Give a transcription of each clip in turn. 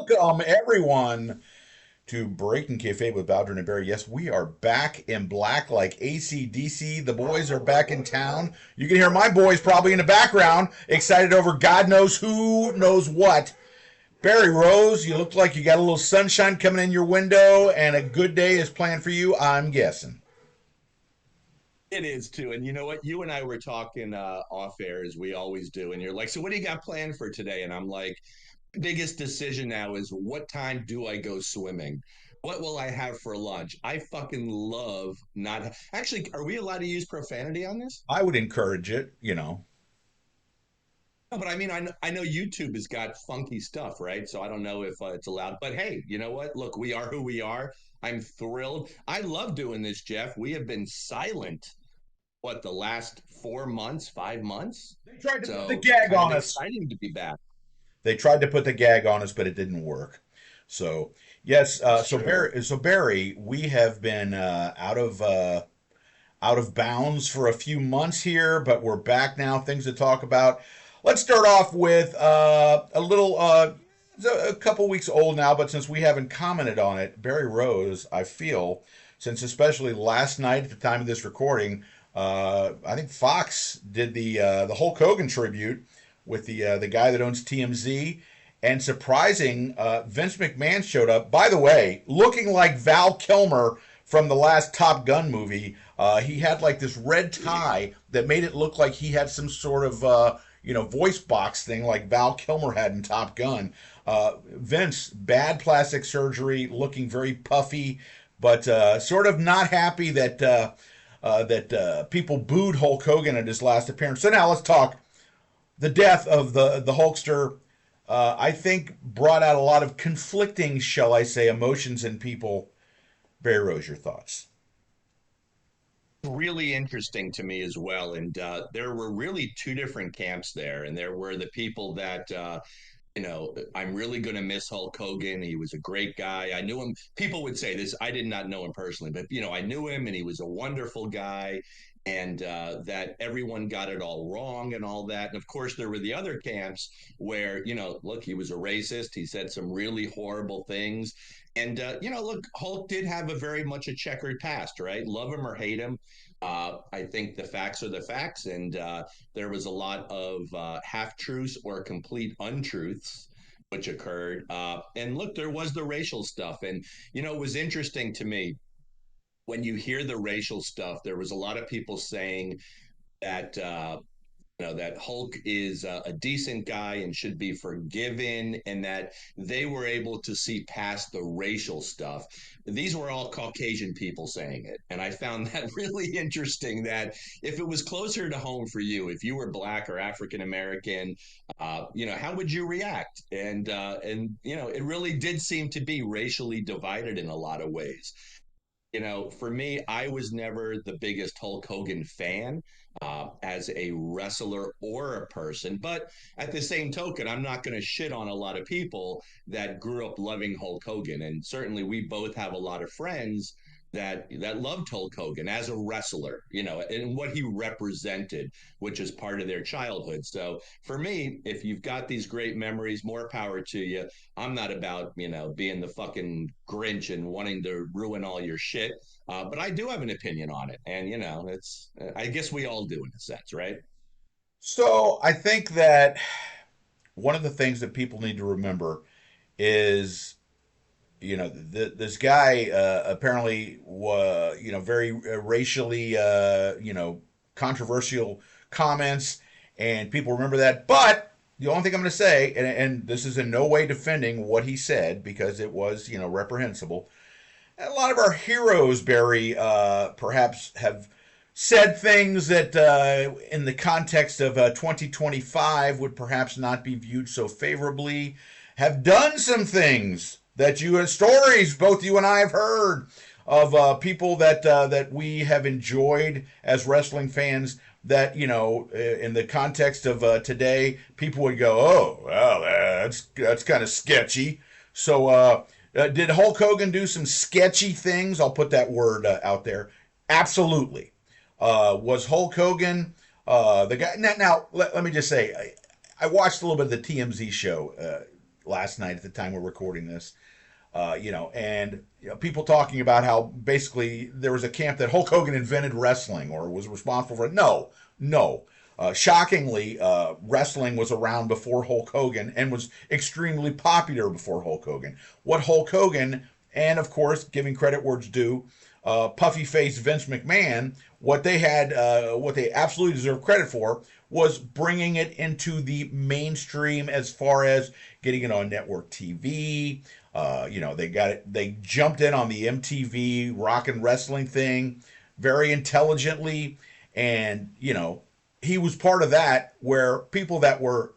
Welcome, everyone, to Breaking Kayfabe with Bowdrin and Barry. Yes, we are back in black like AC/DC. The boys are back in town. You can hear my boys probably in the background, excited over God knows who knows what. Barry Rose, you look like you got a little sunshine coming in your window, and a good day is planned for you, I'm guessing. It is too. And you know what? You and I were talking off air as we always do. And you're like, so what do you got planned for today? And I'm like, biggest decision now is what time do I go swimming? What will I have for lunch? I fucking love not actually, are we allowed to use profanity on this? I would encourage it. No, but I mean, I know YouTube has got funky stuff, right? So I don't know if it's allowed. But hey, you know what? Look, we are who we are. I'm thrilled. I love doing this, Jeff. We have been silent the last 4 months, 5 months. They tried to put the So gag kind of on us. exciting to be back. They tried to put the gag on us, but it didn't work. So yes, It's true. So Barry, we have been out of bounds for a few months here, but we're back now. Things to talk about. Let's start off with a little. It's a couple weeks old now, but since we haven't commented on it, Barry Rose, I feel, since especially last night at the time of this recording, I think Fox did the Hulk Hogan tribute with the guy that owns TMZ. And surprising, Vince McMahon showed up. By the way, looking like Val Kilmer from the last Top Gun movie. He had like this red tie that made it look like he had some sort of voice box thing like Val Kilmer had in Top Gun. Vince, bad plastic surgery, looking very puffy, but sort of not happy that people booed Hulk Hogan at his last appearance. So now let's talk the death of the Hulkster. I think brought out a lot of conflicting, shall I say, emotions in people. Barry Rose, your thoughts? Really interesting to me as well. And there were really two different camps there. And there were the people that, I'm really going to miss Hulk Hogan. He was a great guy. I knew him. People would say this. I did not know him personally, but, I knew him and he was a wonderful guy. And that everyone got it all wrong and all that. And of course, there were the other camps where, look, he was a racist. He said some really horrible things. And, look, Hulk did have a very much a checkered past, right? Love him or hate him. I think the facts are the facts. And there was a lot of half truths or complete untruths which occurred. And look, there was the racial stuff. And, it was interesting to me when you hear the racial stuff, there was a lot of people saying that that Hulk is a decent guy and should be forgiven, and that they were able to see past the racial stuff. These were all Caucasian people saying it, and I found that really interesting. That if it was closer to home for you, if you were Black or African American, how would you react? And it really did seem to be racially divided in a lot of ways. For me, I was never the biggest Hulk Hogan fan as a wrestler or a person. But at the same token, I'm not going to shit on a lot of people that grew up loving Hulk Hogan. And certainly we both have a lot of friends that loved Hulk Hogan as a wrestler, and what he represented, which is part of their childhood. So for me, if you've got these great memories, more power to you. I'm not about, being the fucking Grinch and wanting to ruin all your shit. But I do have an opinion on it. And, it's, I guess we all do in a sense, right? So I think that one of the things that people need to remember is, this guy apparently was, very racially, controversial comments, and people remember that. But the only thing I'm going to say, and this is in no way defending what he said because it was, reprehensible. A lot of our heroes, Barry, perhaps have said things that, in the context of 2025, would perhaps not be viewed so favorably. Have done some things that stories both you and I have heard of people that we have enjoyed as wrestling fans. That in the context of today, people would go, "Oh, well, that's kind of sketchy." So, did Hulk Hogan do some sketchy things? I'll put that word out there. Absolutely. Was Hulk Hogan the guy? Now let me just say, I watched a little bit of the TMZ show last night at the time we're recording this. And people talking about how basically there was a camp that Hulk Hogan invented wrestling or was responsible for it. No, no. Shockingly, wrestling was around before Hulk Hogan and was extremely popular before Hulk Hogan. What Hulk Hogan, and of course, giving credit where it's due, puffy faced Vince McMahon, what they absolutely deserve credit for was bringing it into the mainstream as far as getting it on network TV. They got it. They jumped in on the MTV rock and wrestling thing very intelligently, and he was part of that. Where people that were,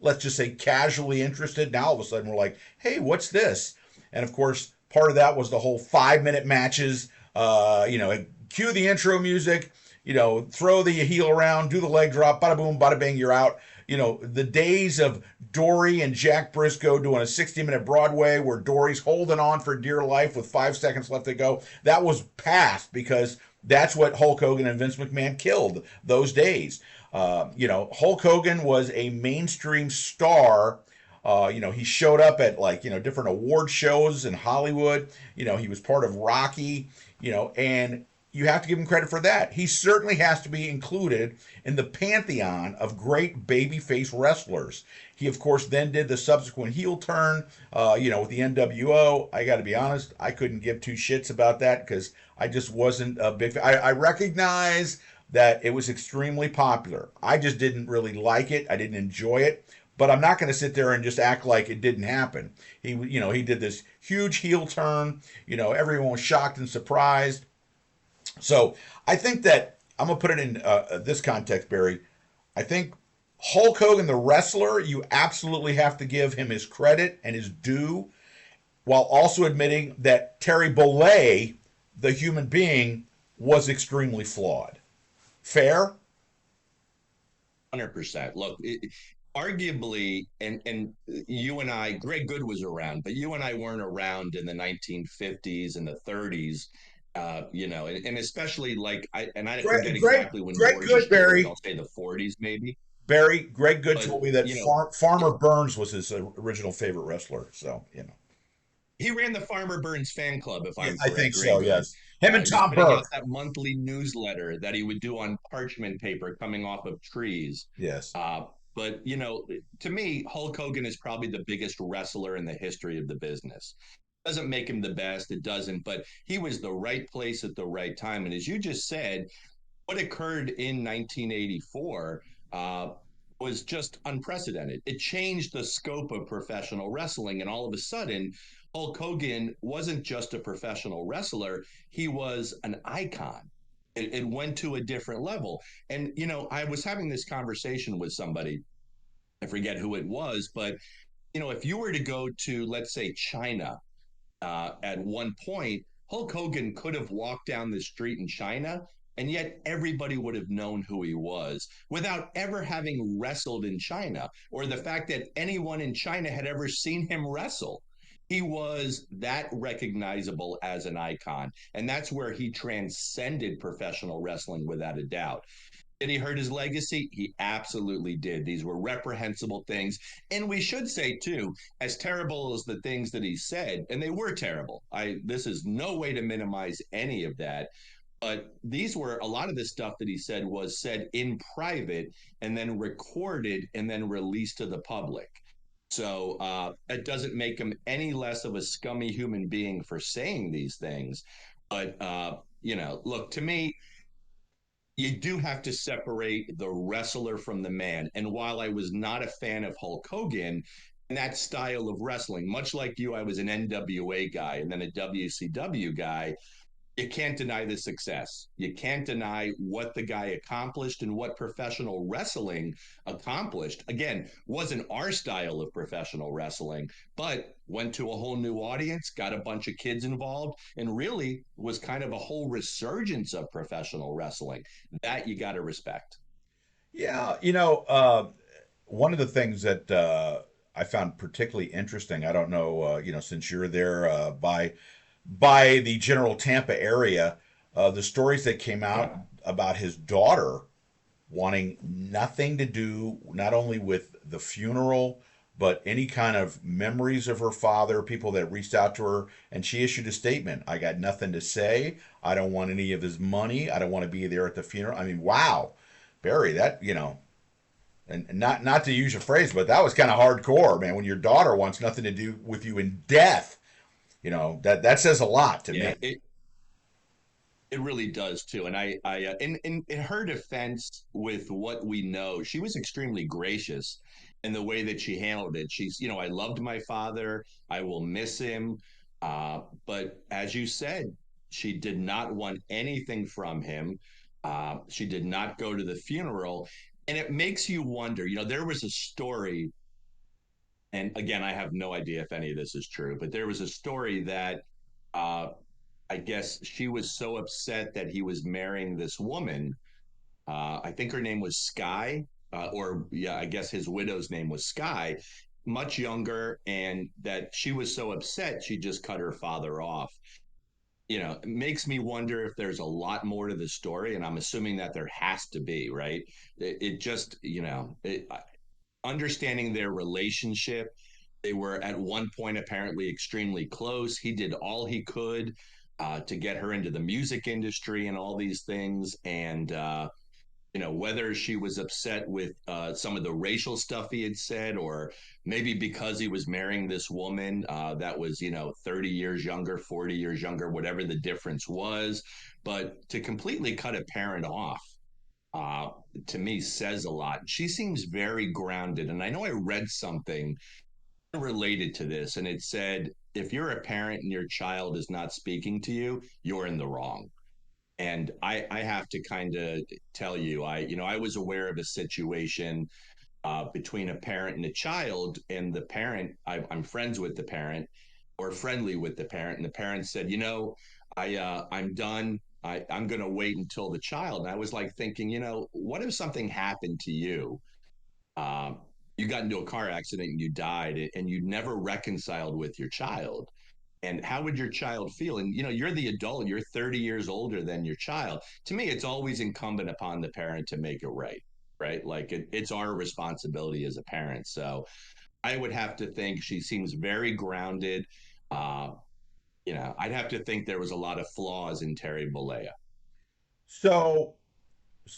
let's just say, casually interested, now all of a sudden were like, "Hey, what's this?" And of course, part of that was the whole 5 minute matches. Cue the intro music. Throw the heel around, do the leg drop, bada boom, bada bang, you're out. The days of Dory and Jack Briscoe doing a 60-minute Broadway where Dory's holding on for dear life with 5 seconds left to go, that was past because that's what Hulk Hogan and Vince McMahon killed those days. Hulk Hogan was a mainstream star. He showed up at different award shows in Hollywood. He was part of Rocky. And you have to give him credit for that. He certainly has to be included in the pantheon of great babyface wrestlers. He, of course, then did the subsequent heel turn, with the NWO. I got to be honest, I couldn't give two shits about that because I just wasn't a big fan. I recognize that it was extremely popular. I just didn't really like it. I didn't enjoy it. But I'm not going to sit there and just act like it didn't happen. He did this huge heel turn. Everyone was shocked and surprised. So I think that I'm gonna put it in this context, Barry. I think Hulk Hogan, the wrestler, you absolutely have to give him his credit and his due, while also admitting that Terry Bollea, the human being, was extremely flawed. Fair? 100%. Look, arguably, and you and I, Greg Good was around, but you and I weren't around in the 1950s and the 30s. And especially I forget exactly when Greg Georgia Good, started. Barry. I'll say the 40s maybe. Greg Good But told me that you know, Farmer Burns was his original favorite wrestler. So. he ran the Farmer Burns fan club, if Yeah, I'm I think correct. so. Greg Good. Yes, him and He was Tom putting out Burke. that monthly newsletter that he would do on parchment paper coming off of trees. Yes. Uh, but to me, Hulk Hogan is probably the biggest wrestler in the history of the business. Doesn't make him the best, it doesn't, but he was the right place at the right time. And as you just said, what occurred in 1984 uh, was just unprecedented. It changed the scope of professional wrestling, and all of a sudden, Hulk Hogan wasn't just a professional wrestler; he was an icon. It went to a different level. And I was having this conversation with somebody. I forget who it was, but if you were to go to, let's say, China at one point, Hulk Hogan could have walked down the street in China, and yet everybody would have known who he was without ever having wrestled in China or the fact that anyone in China had ever seen him wrestle. He was that recognizable as an icon, and that's where he transcended professional wrestling without a doubt. Did he hurt his legacy? He absolutely did. These were reprehensible things. And we should say, too, as terrible as the things that he said, and they were terrible. This is no way to minimize any of that. But these were a lot of the stuff that he said was said in private and then recorded and then released to the public. So it doesn't make him any less of a scummy human being for saying these things. But, look, to me, you do have to separate the wrestler from the man. And while I was not a fan of Hulk Hogan and that style of wrestling, much like you, I was an NWA guy and then a WCW guy. You can't deny the success. You can't deny what the guy accomplished and what professional wrestling accomplished. Again, wasn't our style of professional wrestling, but went to a whole new audience, got a bunch of kids involved, and really was kind of a whole resurgence of professional wrestling. That you got to respect. Yeah, one of the things that I found particularly interesting. I don't know, since you're there by the general Tampa area, the stories that came out Yeah. about his daughter wanting nothing to do not only with the funeral but any kind of memories of her father, people that reached out to her, and she issued a statement. I got nothing to say. I don't want any of his money. I don't want to be there at the funeral. I mean, wow, Barry, that, and not to use a phrase, but that was kind of hardcore, man. When your daughter wants nothing to do with you in death, that says a lot to Yeah, me. it really does too. And in her defense, with what we know, she was extremely gracious in the way that she handled it. She's, I loved my father. I will miss him. But as you said, she did not want anything from him. She did not go to the funeral. And it makes you wonder, there was a story, and again, I have no idea if any of this is true, but there was a story that uh, I guess she was so upset that he was marrying this woman. I think her name was Sky, or yeah, I guess his widow's name was Sky, much younger, and that she was so upset she just cut her father off. It makes me wonder if there's a lot more to the story, and I'm assuming that there has to be, right? It just, understanding their relationship. They were at one point apparently extremely close. He did all he could to get her into the music industry and all these things. And, whether she was upset with some of the racial stuff he had said, or maybe because he was marrying this woman that was, 30 years younger, 40 years younger, whatever the difference was. But to completely cut a parent off, uh, to me says a lot. She seems very grounded. And I know I read something related to this, and it said, if you're a parent and your child is not speaking to you, you're in the wrong. And I have to kind of tell you, I was aware of a situation between a parent and a child, and the parent, I'm friends with the parent or friendly with the parent, and the parent said, I'm done. I'm going to wait until the child. And I was like thinking, what if something happened to you? Um, you got into a car accident and you died, and you never reconciled with your child. And how would your child feel? And you're the adult, you're 30 years older than your child. To me, it's always incumbent upon the parent to make it right, right? Like it's our responsibility as a parent. So I would have to think she seems very grounded. Uh, I'd have to think there was a lot of flaws in Terry Bollea. So,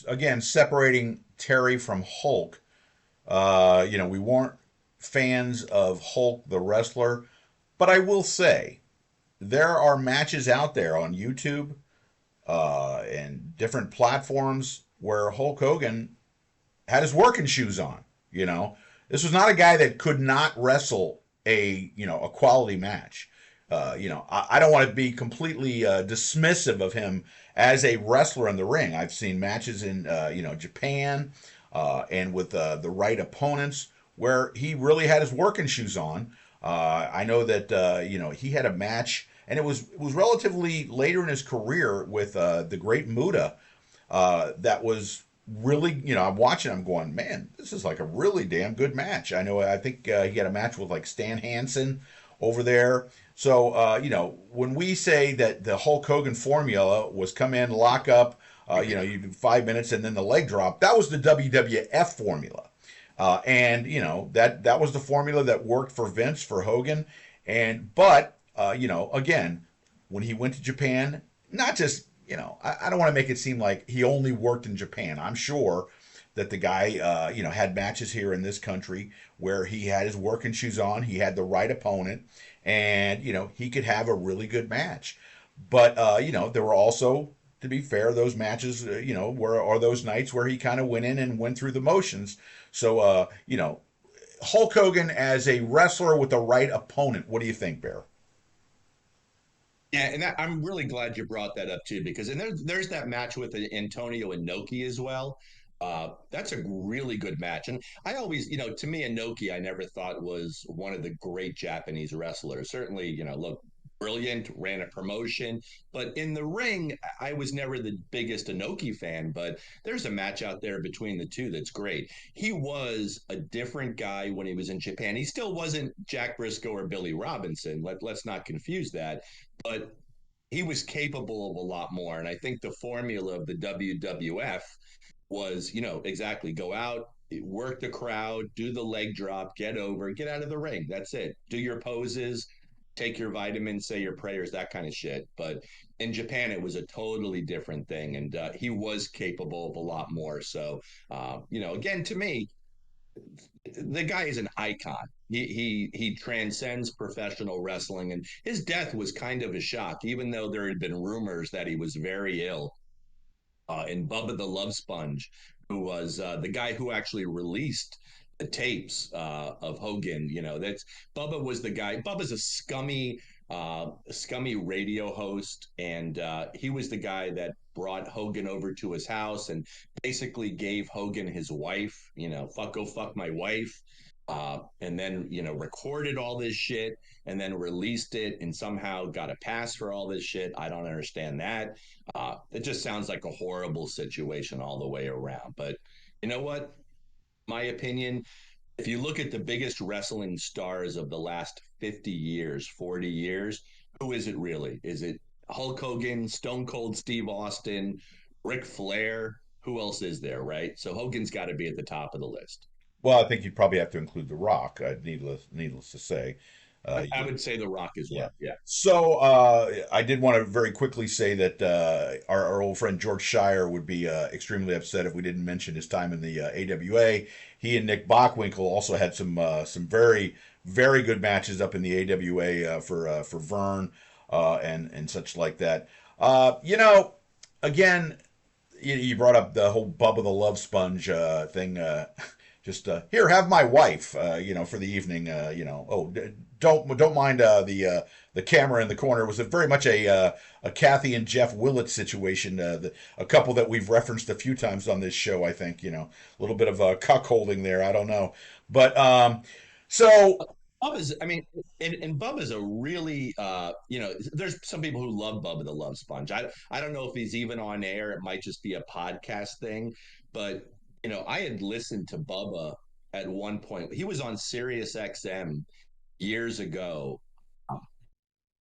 again, separating Terry from Hulk, we weren't fans of Hulk the wrestler, but I will say there are matches out there on YouTube and different platforms where Hulk Hogan had his working shoes on. This was not a guy that could not wrestle a quality match. I don't want to be completely dismissive of him as a wrestler in the ring. I've seen matches in Japan and with the right opponents where he really had his working shoes on. I know that he had a match, and it was relatively later in his career with the Great Muta that was really, I'm watching, I'm going, man, this is like a really damn good match. I think he had a match with like Stan Hansen over there. So, when we say that the Hulk Hogan formula was come in, lock up, you do 5 minutes and then the leg drop, that was the WWF formula. And that was the formula that worked for Vince, for Hogan, but again, when he went to Japan, not just I don't want to make it seem like he only worked in Japan. I'm sure that the guy had matches here in this country where he had his working shoes on, he had the right opponent, and he could have a really good match. But there were also, to be fair, those matches, where are those nights where he kind of went in and went through the motions. So, Hulk Hogan as a wrestler with the right opponent. What do you think, Bear? Yeah, and I'm really glad you brought that up too, because and there's that match with Antonio Inoki as well. That's a really good match, and I always, to me, Inoki, I never thought was one of the great Japanese wrestlers. Certainly, look brilliant, ran a promotion, but in the ring, I was never the biggest Inoki fan. But there's a match out there between the two that's great. He was a different guy when he was in Japan. He still wasn't Jack Briscoe or Billy Robinson. Let's not confuse that, but he was capable of a lot more. And I think the formula of the WWF was, exactly go out, work the crowd, do the leg drop, get over, get out of the ring. That's it. Do your poses, take your vitamins, say your prayers, that kind of shit. But in Japan, it was a totally different thing, and he was capable of a lot more. So, again, to me, the guy is an icon. He transcends professional wrestling, and his death was kind of a shock, even though there had been rumors that he was very ill. And Bubba the Love Sponge, who was the guy who actually released the tapes of Hogan. That's Bubba was the guy. Bubba's a scummy radio host, and he was the guy that brought Hogan over to his house and basically gave Hogan his wife. Go fuck my wife. And then recorded all this shit and then released it and somehow got a pass for all this shit. I don't understand that. It just sounds like a horrible situation all the way around. But you know what? My opinion, if you look at the biggest wrestling stars of the last 50 years, 40 years, who is it really? Is it Hulk Hogan, Stone Cold Steve Austin, Ric Flair? Who else is there, right? So Hogan's got to be at the top of the list. Well, I think you'd probably have to include The Rock. Needless to say. I would say The Rock as Yeah. well. Yeah. So I did want to very quickly say that our old friend George Shire would be extremely upset if we didn't mention his time in the AWA. He and Nick Bockwinkel also had some very very good matches up in the AWA for Vern and such like that. Again, you brought up the whole Bubba the Love Sponge thing. Just here, have my wife, for the evening. Don't mind the camera in the corner. It was very much a Kathy and Jeff Willett situation. A couple that we've referenced a few times on this show. I think a little bit of cuckolding there. I don't know, but so Bubba's, I mean, and Bubba's a really, there's some people who love Bubba the Love Sponge. I don't know if he's even on air. It might just be a podcast thing. But, I had listened to Bubba at one point. He was on Sirius XM years ago.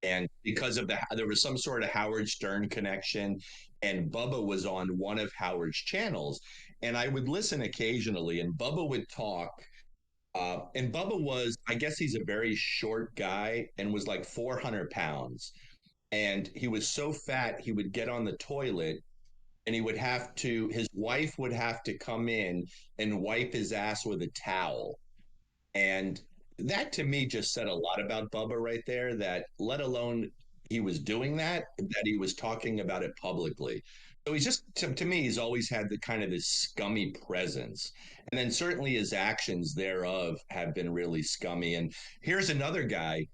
And because of there was some sort of Howard Stern connection, and Bubba was on one of Howard's channels. And I would listen occasionally, and Bubba would talk and Bubba was, I guess he's a very short guy and was like 400 pounds. And he was so fat, he would get on the toilet and his wife would have to come in and wipe his ass with a towel. And that to me just said a lot about Bubba right there, that let alone he was doing that he was talking about it publicly. So he's just, to me, he's always had the kind of this scummy presence. And then certainly his actions thereof have been really scummy. And here's another guy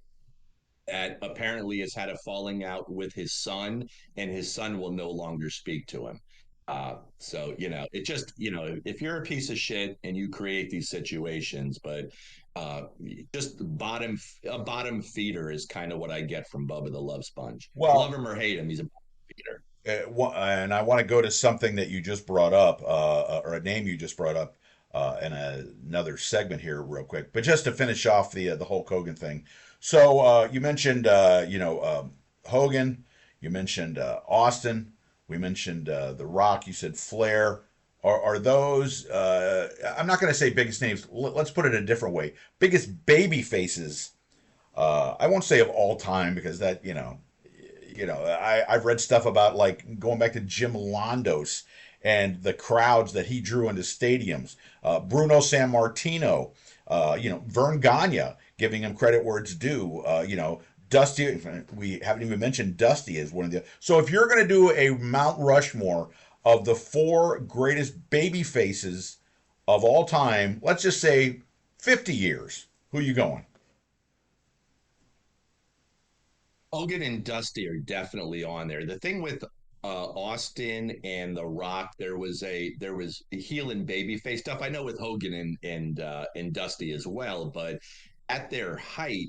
that apparently has had a falling out with his son, and his son will no longer speak to him. So it just if you're a piece of shit and you create these situations, but uh, just a bottom feeder is kind of what I get from Bubba the Love Sponge. Love well, him or hate him, he's a bottom feeder. and I want to go to something that you just brought up, or a name you just brought up, in another segment here, real quick. But just to finish off the Hulk Hogan thing. So you mentioned, Hogan. You mentioned Austin. We mentioned The Rock. You said Flair. Are those? I'm not going to say biggest names. Let's put it a different way. Biggest baby faces. I won't say of all time because that I've read stuff about like going back to Jim Londos and the crowds that he drew into stadiums. Bruno San Martino, Vern Gagne, giving him credit where it's due. Dusty, we haven't even mentioned Dusty as one of the. So if you're going to do a Mount Rushmore of the four greatest baby faces of all time, let's just say 50 years, who you going? Hogan and Dusty are definitely on there. The thing with Austin and The Rock, there was heel and babyface stuff. I know with Hogan and Dusty as well, but at their height,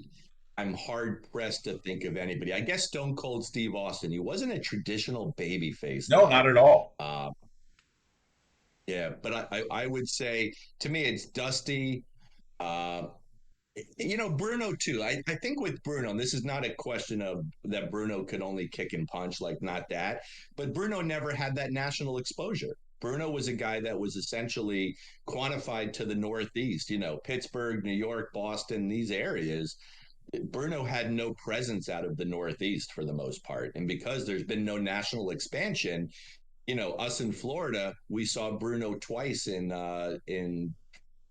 I'm hard pressed to think of anybody. I guess Stone Cold Steve Austin. He wasn't a traditional babyface No, not though. at all. Uh, yeah, but I would say to me it's Dusty. Uh, Bruno too. I think with Bruno, and this is not a question of that Bruno could only kick and punch, like not that, but Bruno never had that national exposure. Bruno was a guy that was essentially quantified to the Northeast, Pittsburgh, New York, Boston, these areas. Bruno had no presence out of the Northeast for the most part. And because there's been no national expansion, us in Florida, we saw Bruno twice in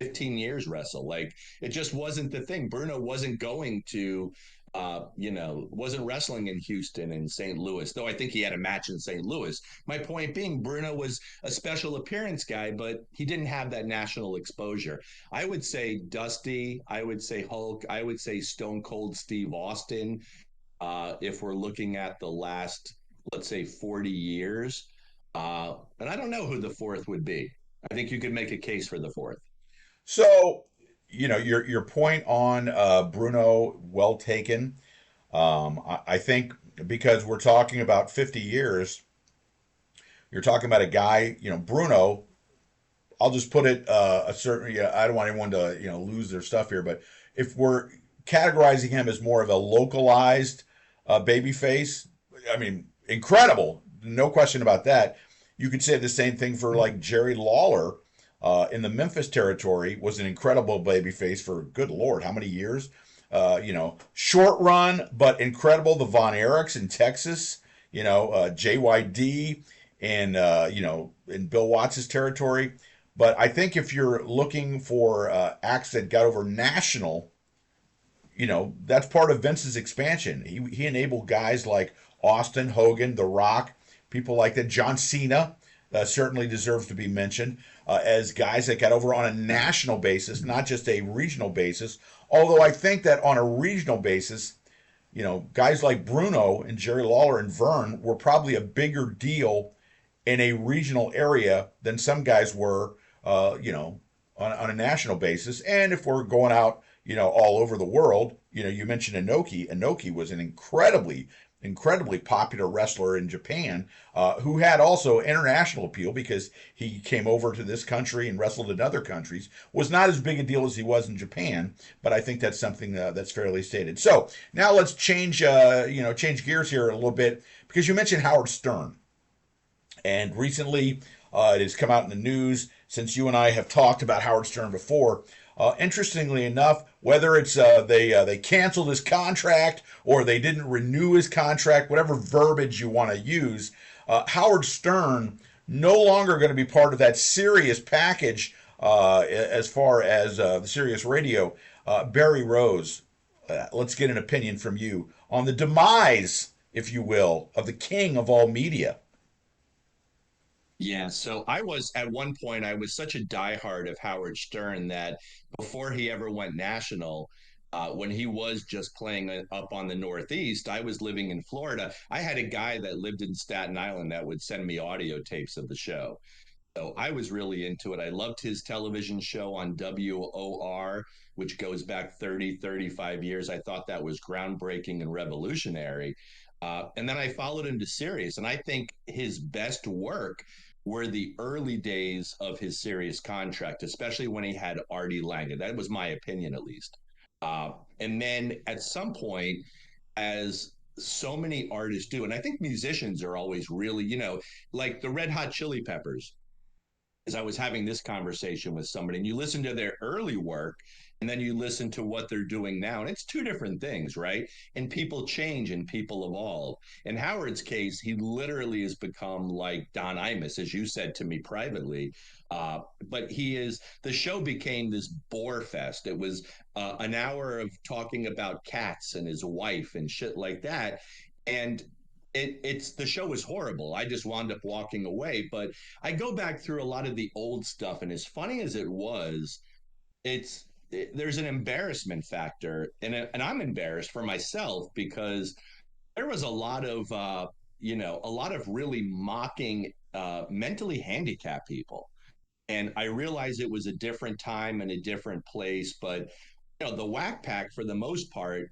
15 years wrestle. Like it just wasn't the thing. Bruno wasn't going to wasn't wrestling in Houston and St. Louis, though I think he had a match in St. Louis. My point being, Bruno was a special appearance guy, but he didn't have that national exposure. I would say Dusty, I would say Hulk, I would say Stone Cold Steve Austin, if we're looking at the last, let's say, 40 years. And I don't know who the fourth would be. I think you could make a case for the fourth. So, your point on Bruno, well taken. I think because we're talking about 50 years, you're talking about a guy, Bruno. I'll just put it a certain. Yeah, I don't want anyone to lose their stuff here, but if we're categorizing him as more of a localized baby face, I mean, incredible, no question about that. You could say the same thing for like Jerry Lawler in the Memphis territory was an incredible babyface for good lord, how many years? Short run but incredible. The Von Erichs in Texas, JYD and in Bill Watts' territory. But I think if you're looking for acts that got over national, that's part of Vince's expansion. He enabled guys like Austin, Hogan, The Rock, people like that. John Cena certainly deserves to be mentioned as guys that got over on a national basis, not just a regional basis. Although I think that on a regional basis, guys like Bruno and Jerry Lawler and Vern were probably a bigger deal in a regional area than some guys were, on a national basis. And if we're going out, all over the world, you mentioned Inoki. Inoki was an incredibly popular wrestler in Japan, who had also international appeal because he came over to this country and wrestled in other countries. Was not as big a deal as he was in Japan, but I think that's something that's fairly stated. So now let's change gears here a little bit because you mentioned Howard Stern. And recently, it has come out in the news since you and I have talked about Howard Stern before. Interestingly enough, whether it's they canceled his contract or they didn't renew his contract, whatever verbiage you want to use, Howard Stern no longer going to be part of that Sirius package as far as the Sirius Radio. Barry Rose, let's get an opinion from you on the demise, if you will, of the king of all media. Yeah, so at one point I was such a diehard of Howard Stern that before he ever went national, when he was just playing up on the Northeast, I was living in Florida. I had a guy that lived in Staten Island that would send me audio tapes of the show. So I was really into it. I loved his television show on WOR, which goes back 30, 35 years. I thought that was groundbreaking and revolutionary. And then I followed him to Sirius, and I think his best work were the early days of his Sirius contract, especially when he had Artie Lang. That was my opinion, at least. And then at some point, as so many artists do, and I think musicians are always really, like the Red Hot Chili Peppers, as I was having this conversation with somebody, and you listen to their early work and then you listen to what they're doing now, and it's two different things, right? And people change and people evolve. In Howard's case, he literally has become like Don Imus, as you said to me privately. But the show became this bore fest. It was an hour of talking about cats and his wife and shit like that. And it's the show was horrible. I just wound up walking away. But I go back through a lot of the old stuff, and as funny as it was, there's an embarrassment factor, and I'm embarrassed for myself because there was a lot of really mocking mentally handicapped people, and I realized it was a different time and a different place, but the whack pack for the most part,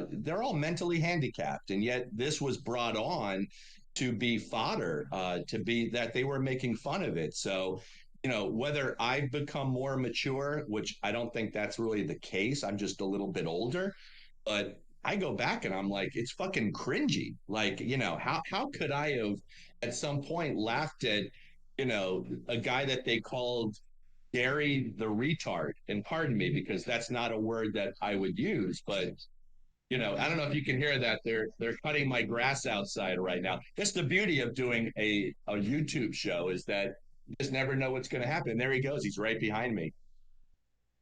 they're all mentally handicapped, and yet this was brought on to be fodder, to be that they were making fun of it. So, whether I've become more mature, which I don't think that's really the case, I'm just a little bit older, but I go back and I'm like, it's fucking cringy. Like, how could I have at some point laughed at a guy that they called Gary the retard. And pardon me, because that's not a word that I would use, but I don't know if you can hear that. They're cutting my grass outside right now. That's the beauty of doing a YouTube show, is that you just never know what's going to happen. There he goes. He's right behind me.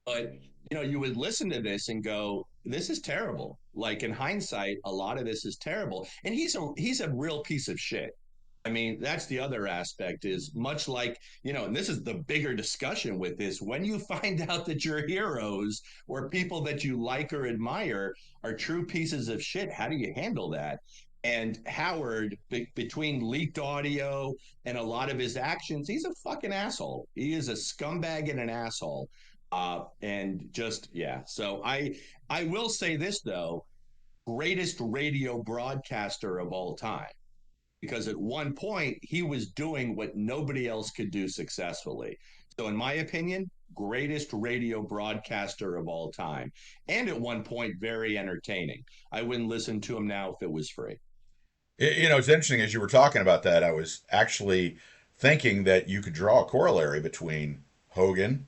But you would listen to this and go, "This is terrible." Like in hindsight, a lot of this is terrible, and he's a real piece of shit. I mean, that's the other aspect, is much like, and this is the bigger discussion with this. When you find out that your heroes or people that you like or admire are true pieces of shit, how do you handle that? And Howard, between leaked audio and a lot of his actions, he's a fucking asshole. He is a scumbag and an asshole. And just, yeah. So I will say this though, greatest radio broadcaster of all time, because at one point he was doing what nobody else could do successfully. So, in my opinion, greatest radio broadcaster of all time. And at one point, very entertaining. I wouldn't listen to him now if it was free. It's interesting as you were talking about that. I was actually thinking that you could draw a corollary between Hogan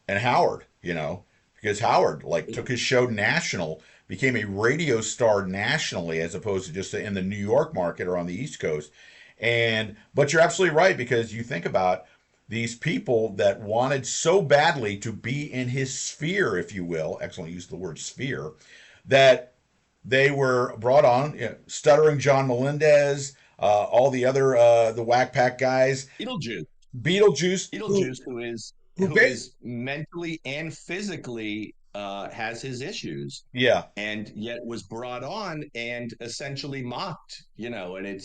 and Howard, because Howard like took his show national, became a radio star nationally as opposed to just in the New York market or on the East Coast. And but you're absolutely right, because you think about these people that wanted so badly to be in his sphere, if you will, excellent use of the word sphere, that they were brought on, stuttering John Melendez, all the other the Whack Pack guys, Beetlejuice. Beetlejuice, Beetlejuice, who is who who bas- is mentally and physically has his issues, yeah. and yet was brought on and essentially mocked. And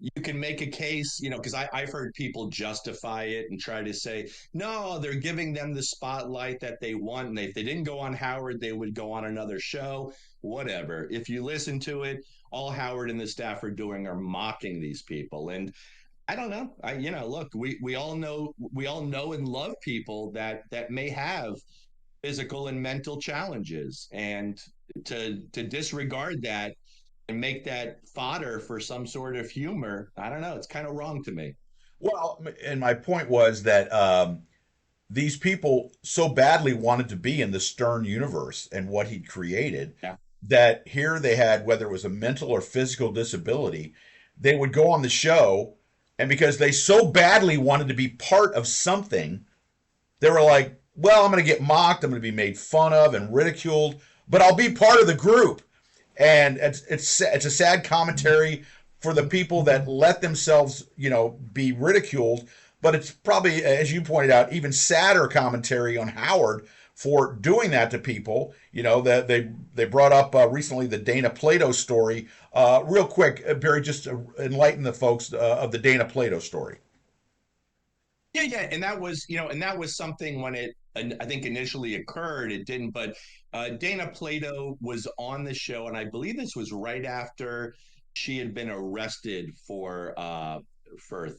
you can make a case, because I've heard people justify it and try to say, no, they're giving them the spotlight that they want, and if they didn't go on Howard, they would go on another show. Whatever. If you listen to it, all Howard and the staff are doing are mocking these people. And I don't know. Look, we all know and love people that may have physical and mental challenges, and to disregard that and make that fodder for some sort of humor, I don't know. It's kind of wrong to me. Well, and my point was that these people so badly wanted to be in the Stern universe and what he created Yeah. that here they had, whether it was a mental or physical disability, they would go on the show, and because they so badly wanted to be part of something, they were like, well, I'm going to get mocked, I'm going to be made fun of and ridiculed, but I'll be part of the group. And it's a sad commentary for the people that let themselves, be ridiculed. But it's probably, as you pointed out, even sadder commentary on Howard for doing that to people. That they brought up recently the Dana Plato story. Real quick, Barry, just to enlighten the folks of the Dana Plato story. Yeah, yeah, and that was something when I think initially occurred. It didn't, but Dana Plato was on the show, and I believe this was right after she had been arrested for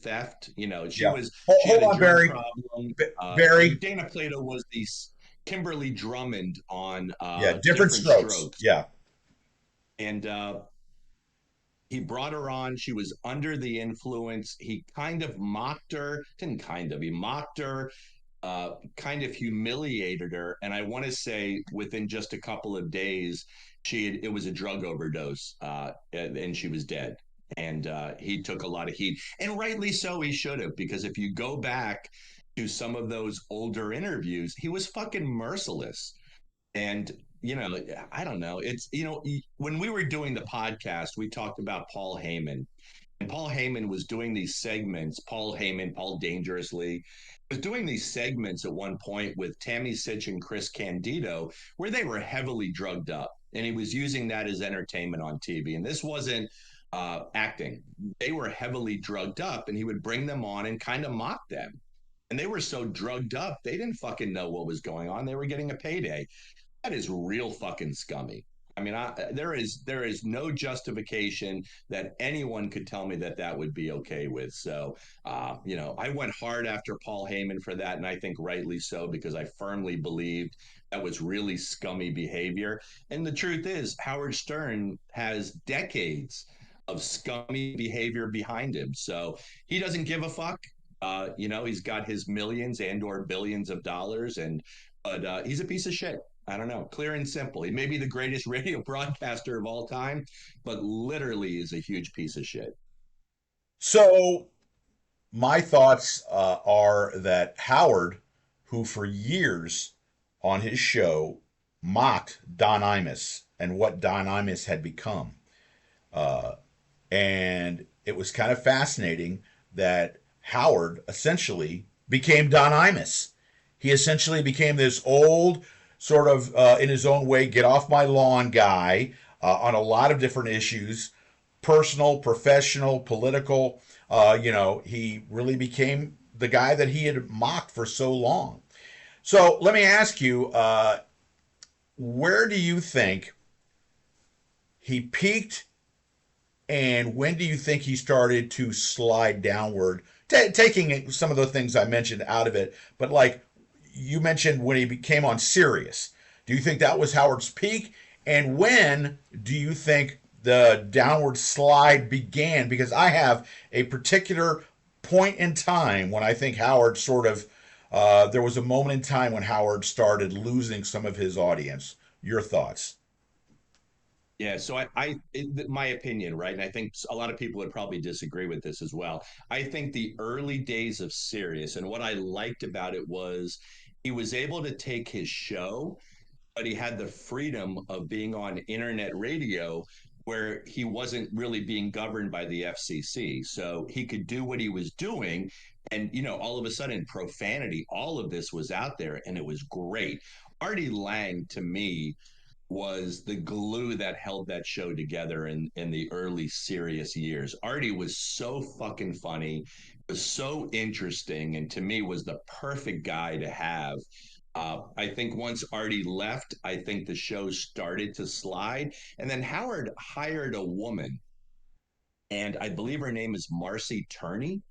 theft. She Yeah. was she had Hold a on, drug Barry. problem, and Barry. Dana Plato was the Kimberly Drummond on Yeah, different Different strokes. Strokes, Yeah. and he brought her on. She was under the influence. He kind of mocked her, didn't kind of, he mocked her, kind of humiliated her. And I want to say within just a couple of days, it was a drug overdose, and she was dead. And he took a lot of heat, and rightly so. He should have, because if you go back to some of those older interviews, he was fucking merciless. And I don't know. It's when we were doing the podcast, we talked about Paul Heyman, and Paul Heyman was doing these segments. Paul Heyman, Paul Dangerously, was doing these segments at one point with Tammy Sitch and Chris Candido, where they were heavily drugged up, and he was using that as entertainment on TV. And this wasn't acting; they were heavily drugged up, and he would bring them on and kind of mock them. And they were so drugged up, they didn't fucking know what was going on. They were getting a payday. That is real fucking scummy. I mean, there is no justification that anyone could tell me that that would be okay with. So, I went hard after Paul Heyman for that, and I think rightly so, because I firmly believed that was really scummy behavior. And the truth is, Howard Stern has decades of scummy behavior behind him, so he doesn't give a fuck. He's got his millions and or billions of dollars, and but he's a piece of shit. I don't know, clear and simple. He may be the greatest radio broadcaster of all time, but literally is a huge piece of shit. So my thoughts are that Howard, who for years on his show mocked Don Imus and what Don Imus had become, uh, and it was kind of fascinating that Howard essentially became Don Imus. He essentially became this old, sort of in his own way, get off my lawn guy on a lot of different issues, personal, professional, political. He really became the guy that he had mocked for so long. So let me ask you, where do you think he peaked, and when do you think he started to slide downward? Taking some of the things I mentioned out of it, but like you mentioned when he came on Sirius, do you think that was Howard's peak? And when do you think the downward slide began? Because I have a particular point in time when I think Howard sort of, there was a moment in time when Howard started losing some of his audience. Your thoughts? Yeah, so my opinion, right, and I think a lot of people would probably disagree with this as well. I think the early days of Sirius, and what I liked about it was he was able to take his show, but he had the freedom of being on internet radio where he wasn't really being governed by the FCC. So he could do what he was doing. And, all of a sudden, profanity, all of this was out there, and it was great. Artie Lang, to me, was the glue that held that show together in the early Sirius years. Artie was so fucking funny, was so interesting, and to me was the perfect guy to have. I think once Artie left, I think the show started to slide. And then Howard hired a woman, and I believe her name is Marcy Turney.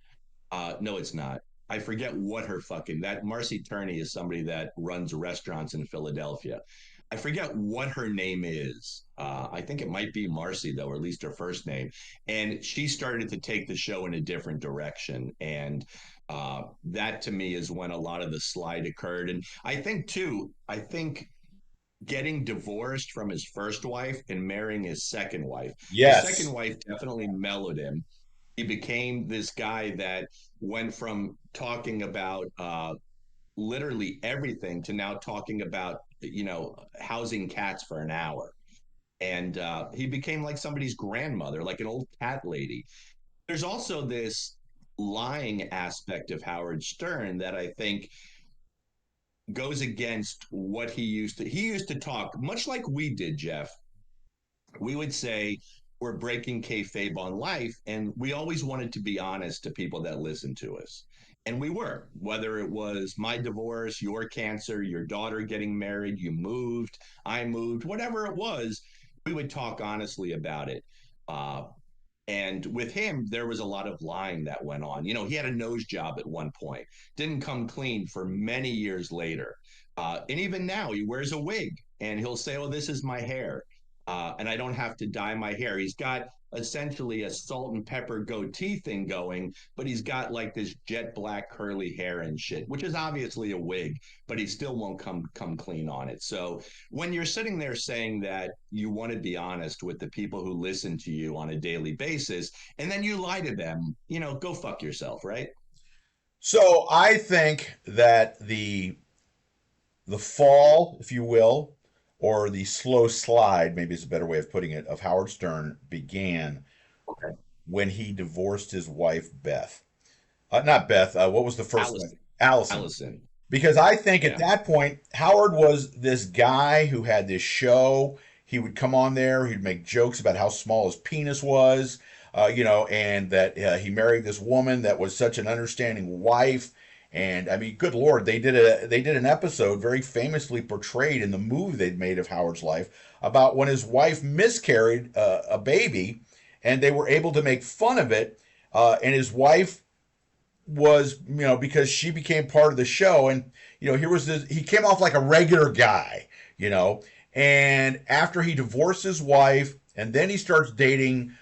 No, it's not. I forget what her fucking that Marcy Turney is somebody that runs restaurants in Philadelphia. I forget what her name is. I think it might be Marcy though, or at least her first name. And she started to take the show in a different direction, and that to me is when a lot of the slide occurred. And I think too, I think getting divorced from his first wife and marrying his second wife. His second Yes. wife definitely mellowed him. He became this guy that went from talking about literally everything to now talking about housing cats for an hour, and he became like somebody's grandmother, like an old cat lady. There's also this lying aspect of Howard Stern that I think goes against what he used to talk much like we did, Jeff. We would say we're breaking kayfabe on life, and we always wanted to be honest to people that listen to us. And we were, whether it was my divorce, your cancer, your daughter getting married, you moved, I moved, whatever it was, we would talk honestly about it. Uh, and with him, there was a lot of lying that went on. He had a nose job at one point, didn't come clean for many years later. And even now, he wears a wig and he'll say, "Oh, this is my hair." And I don't have to dye my hair. He's got essentially a salt and pepper goatee thing going, but he's got like this jet black curly hair and shit, which is obviously a wig, but he still won't come clean on it. So when you're sitting there saying that you want to be honest with the people who listen to you on a daily basis, and then you lie to them, go fuck yourself, right? So I think that the fall, if you will, or the slow slide, maybe is a better way of putting it, of Howard Stern began Okay. when he divorced his wife Beth. Not Beth. What was the first one? Allison. Allison. Allison. Because I think at Yeah. that point, Howard was this guy who had this show. He would come on there, he'd make jokes about how small his penis was, and that he married this woman that was such an understanding wife. And I mean, good Lord, they did an episode very famously portrayed in the movie they'd made of Howard's life about when his wife miscarried a baby, and they were able to make fun of it. And his wife was, because she became part of the show, and here was this, he came off like a regular guy, you know and after he divorced his wife, and then he starts dating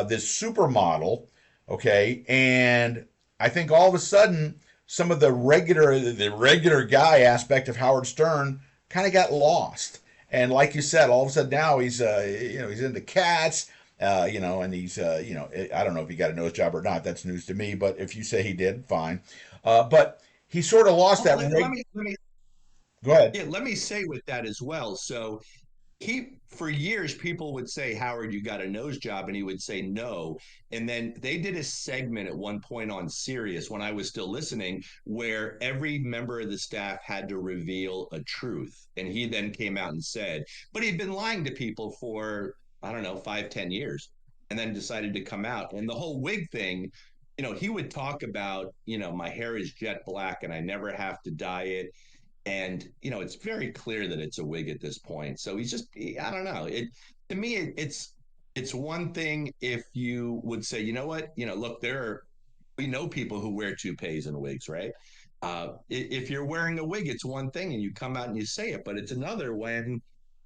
this supermodel, okay, and I think all of a sudden some of the regular guy aspect of Howard Stern kind of got lost. And like you said, all of a sudden now he's into cats, and he's I don't know if he got a nose job or not. That's news to me. But if you say he did, fine. But he sort of lost Well, that let me Go ahead. yeah, let me say with that as well. So he for years people would say, Howard, you got a nose job, and he would say no. And then they did a segment at one point on Sirius when I was still listening, where every member of the staff had to reveal a truth, and he then came out and said, but he'd been lying to people for, I don't know, 5, 10 years, and then decided to come out. And the whole wig thing, he would talk about, my hair is jet black and I never have to dye it, and it's very clear that it's a wig at this point. So he's just, I don't know, it to me it's one thing if you would say, you know what, look, we know people who wear toupees and wigs, right? If you're wearing a wig, it's one thing and you come out and you say it, but it's another when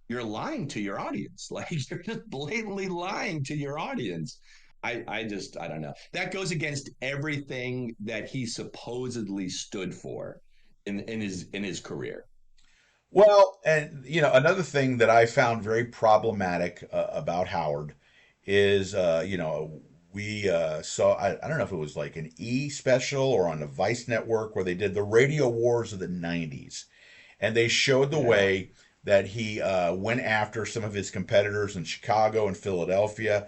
you're lying to your audience. Like, you're just blatantly lying to your audience. I don't know. That goes against everything that he supposedly stood for in his career. Well, and another thing that I found very problematic about Howard is, we saw, I don't know if it was like an E special or on the Vice Network where they did the radio wars of the 90s. And they showed the Yeah. way that he went after some of his competitors in Chicago and Philadelphia,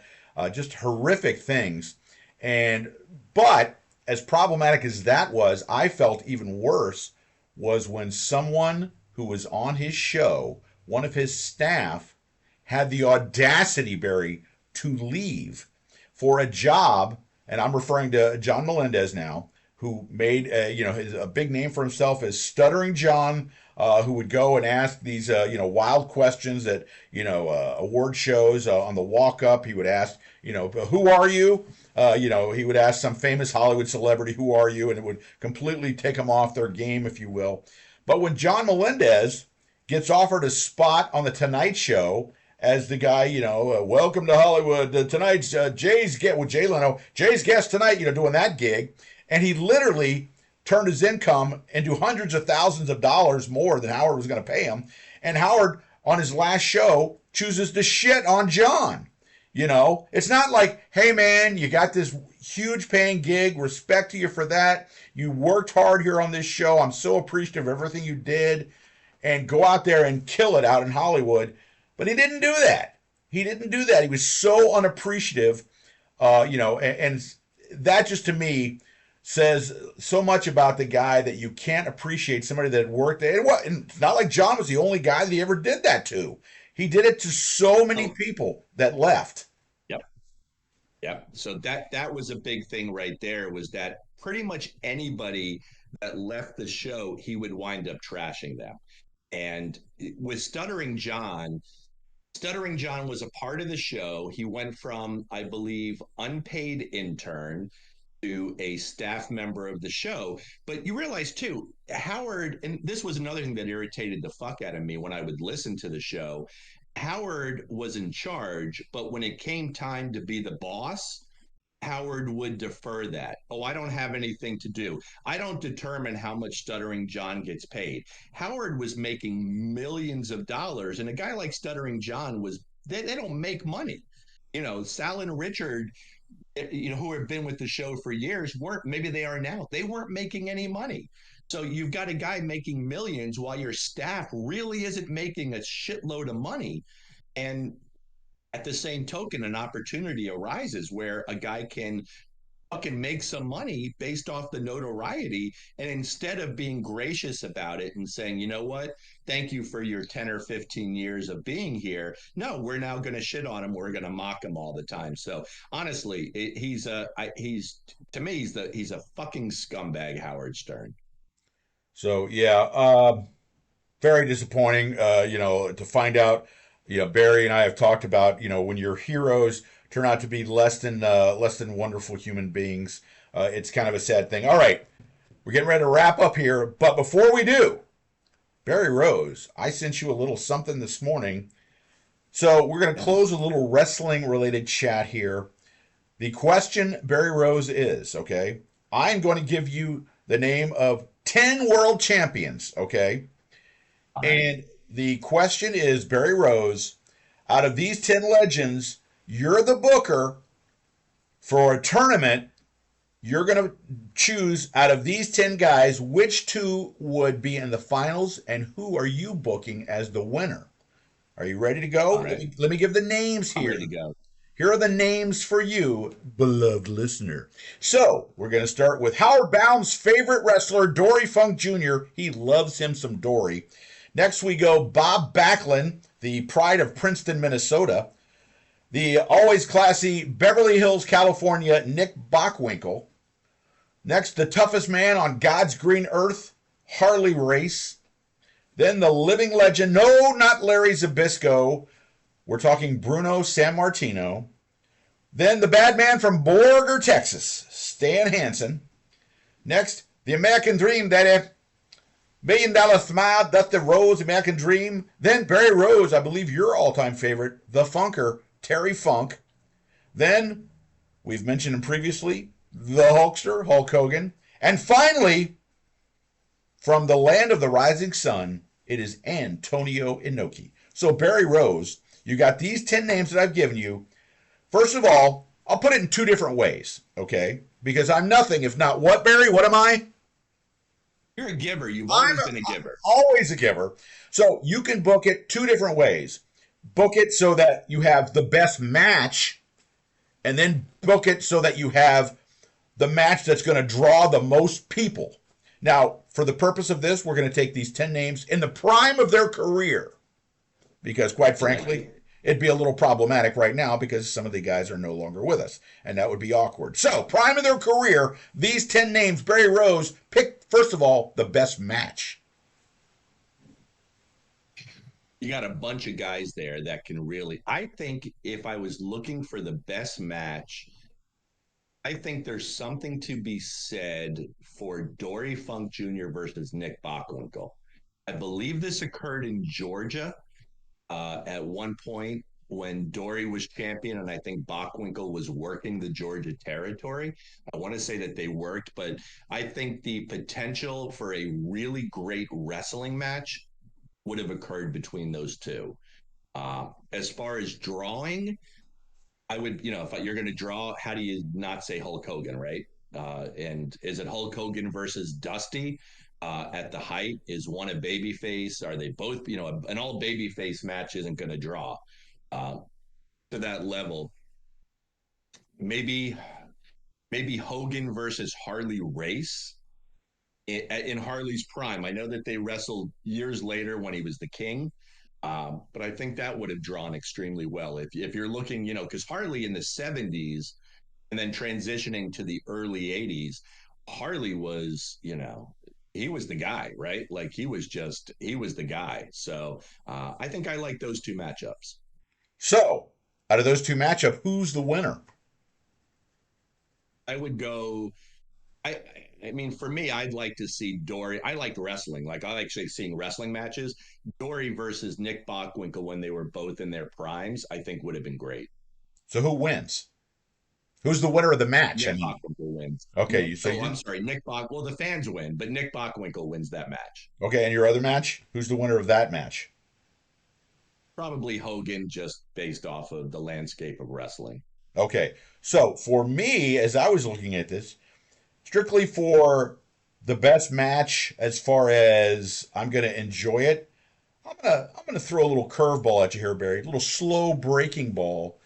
just horrific things. And, but as problematic as that was, I felt even worse was when someone who was on his show, one of his staff, had the audacity, Barry, to leave for a job, and I'm referring to John Melendez now, who made a big name for himself as Stuttering John, who would go and ask these wild questions at award shows on the walk up. He would ask who are you? He would ask some famous Hollywood celebrity, who are you? And it would completely take them off their game, if you will. But when John Melendez gets offered a spot on the Tonight Show as the guy, welcome to Hollywood, tonight's Jay's get with Jay Leno, Jay's guest tonight, doing that gig, and he literally turned his income into hundreds of thousands of dollars more than Howard was going to pay him. And Howard, on his last show, chooses to shit on John. It's not like, hey man, you got this huge paying gig, respect to you for that. You worked hard here on this show. I'm so appreciative of everything you did. And go out there and kill it out in Hollywood. But he didn't do that. He didn't do that. He was so unappreciative, and that just to me says so much about the guy that you can't appreciate somebody that worked there. And it's not like John was the only guy that he ever did that to. He did it to so many Oh, people that left. yep, yep. So that was a big thing right there, was that pretty much anybody that left the show, he would wind up trashing them. And with Stuttering John was a part of the show. He went from, I believe, unpaid intern to a staff member of the show. But you realize too, Howard, and this was another thing that irritated the fuck out of me when I would listen to the show. Howard was in charge, but when it came time to be the boss, Howard would defer that. Oh, I don't have anything to do. I don't determine how much Stuttering John gets paid. Howard was making millions of dollars, and a guy like Stuttering John they don't make money. Sal and Richard, who have been with the show for years, weren't, maybe they are now, they weren't making any money. So you've got a guy making millions while your staff really isn't making a shitload of money. And at the same token, an opportunity arises where a guy can fucking make some money based off the notoriety. And instead of being gracious about it and saying, you know what, thank you for your 10 or 15 years of being here, no, we're now going to shit on him. We're going to mock him all the time. So honestly, he's to me, he's a fucking scumbag, Howard Stern. So yeah, very disappointing. To find out. Barry and I have talked about when your heroes turn out to be less than wonderful human beings. It's kind of a sad thing. All right, we're getting ready to wrap up here, but before we do, Barry Rose, I sent you a little something this morning. So we're going to close Yes. a little wrestling related chat here. The question, Barry Rose, is okay. I'm going to give you the name of 10 world champions, okay? All right. And the question is, Barry Rose, out of these 10 legends, you're the booker for a tournament. You're going to choose out of these 10 guys which two would be in the finals and who are you booking as the winner. Are you ready to go? All Let right. me, let me give the names I'm here. ready to go. Here are the names for you, beloved listener. So, we're going to start with Howard Baum's favorite wrestler, Dory Funk Jr. He loves him some Dory. Next, we go Bob Backlund, the pride of Princeton, Minnesota. The always classy Beverly Hills, California, Nick Bockwinkel. Next, the toughest man on God's green earth, Harley Race. Then the living legend, no, not Larry Zabisco. We're talking Bruno Sammartino. Then the bad man from Borger, Texas, Stan Hansen. Next, the American Dream, that $1 million smile, Dusty Rose, American Dream. Then Barry Rose, I believe your all-time favorite, the Funker, Terry Funk. Then, we've mentioned him previously, the Hulkster, Hulk Hogan. And finally, from the land of the rising sun, it is Antonio Inoki. So Barry Rose, you got these 10 names that I've given you. First of all, I'll put it in two different ways, okay? Because I'm nothing if not what, Barry? What am I? You're a giver. You've I'm always been a giver. always a giver. So you can book it two different ways. Book it so that you have the best match, and then book it so that you have the match that's going to draw the most people. Now, for the purpose of this, we're going to take these 10 names in the prime of their career because, quite I like frankly, it. it'd be a little problematic right now because some of the guys are no longer with us, and that would be awkward. So, prime of their career, these 10 names, Barry Rose, pick, first of all, the best match. You got a bunch of guys there that can really. I think if I was looking for the best match, I think there's something to be said for Dory Funk Jr. versus Nick Bockwinkel. I believe this occurred in Georgia at one point when Dory was champion, and I think Bockwinkel was working the Georgia territory. I want to say that they worked, but I think the potential for a really great wrestling match would have occurred between those two. As far as drawing, I would, if you're going to draw, how do you not say Hulk Hogan, right? And is it Hulk Hogan versus Dusty at the height? Is one a babyface? Are they both, an all babyface match isn't going to draw uh, to that level. Maybe, maybe Hogan versus Harley Race in Harley's prime. I know that they wrestled years later when he was the king, but I think that would have drawn extremely well. If you're looking, because Harley in the 70s and then transitioning to the early 80s, Harley was, he was the guy, right? Like he was the guy. So I think I like those two matchups. So, out of those two matchups, who's the winner? I would go I I mean, for me, I'd like to see Dory. I like wrestling. Like I like seeing wrestling matches. Dory versus Nick Bockwinkel when they were both in their primes, I think would have been great. So, who wins? Who's the winner of the match? I Nick mean, Bockwinkel wins. okay, you say Oh, I'm you, sorry, Nick Bock. Well, the fans win, but Nick Bockwinkel wins that match. okay, and your other match? Who's the winner of that match? Probably Hogan, just based off of the landscape of wrestling. Okay, so for me, as I was looking at this, strictly for the best match, as far as I'm going to enjoy it, I'm gonna throw a little curveball at you here, Barry. A little slow breaking ball.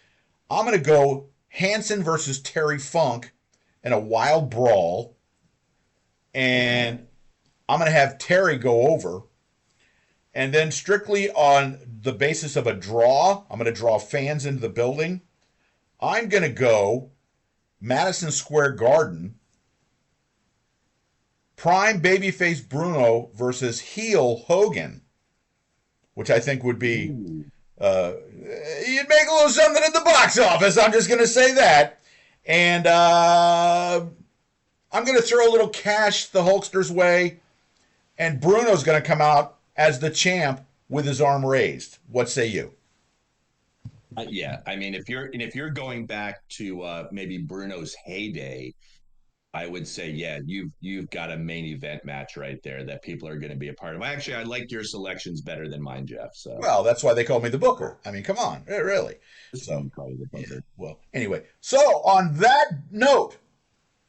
I'm gonna go Hanson versus Terry Funk in a wild brawl, and I'm gonna have Terry go over. And then strictly on the basis of a draw, I'm gonna draw fans into the building. I'm gonna go Madison Square Garden, prime babyface Bruno versus heel Hogan, which I think would be Ooh. you'd make a little something at the box office. I'm just going to say that. And I'm going to throw a little cash the Hulkster's way. And Bruno's going to come out as the champ with his arm raised. What say you? Yeah, I mean, if you're going back to maybe Bruno's heyday, I would say, yeah, you've got a main event match right there that people are going to be a part of. Actually, I liked your selections better than mine, Jeff. So Well, that's why they call me the Booker. I mean, come on, really. this So, one call you the yeah. Booker. Well, anyway, so on that note,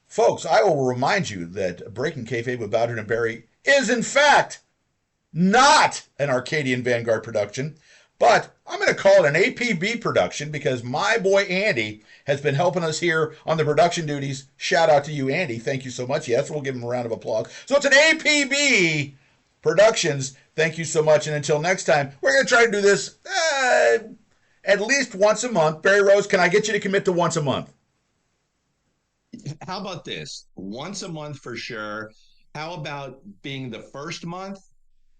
folks, I will remind you that Breaking Kayfabe with Bowden and Barry is, in fact, not an Arcadian Vanguard production, but I'm going to call it an APB production because my boy Andy has been helping us here on the production duties. Shout out to you, Andy. Thank you so much. Yes, we'll give him a round of applause. So it's an APB Productions. Thank you so much. And until next time, we're going to try to do this at least once a month. Barry Rose, can I get you to commit to once a month? How about this? Once a month for sure. How about being the first month?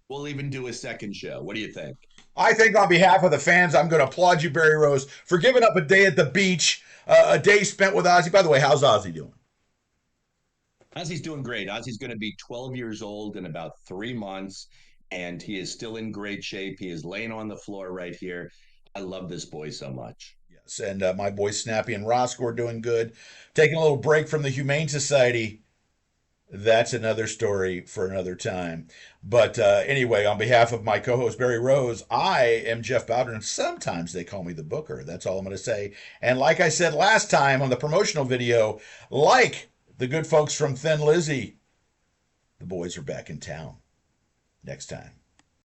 We'll even do a second show. What do you think? I think on behalf of the fans, I'm going to applaud you, Barry Rose, for giving up a day at the beach, a day spent with Ozzy. By the way, how's Ozzy doing? Ozzy's doing great. Ozzy's going to be 12 years old in about 3 months, and he is still in great shape. He is laying on the floor right here. I love this boy so much. Yes, and my boys Snappy and Roscoe are doing good. Taking a little break from the Humane Society. That's another story for another time. But anyway, on behalf of my co host Barry Rose, I am Jeff Bowden, and sometimes they call me the Booker. That's all I'm going to say. And like I said last time on the promotional video, like the good folks from Thin Lizzy, the boys are back in town next time.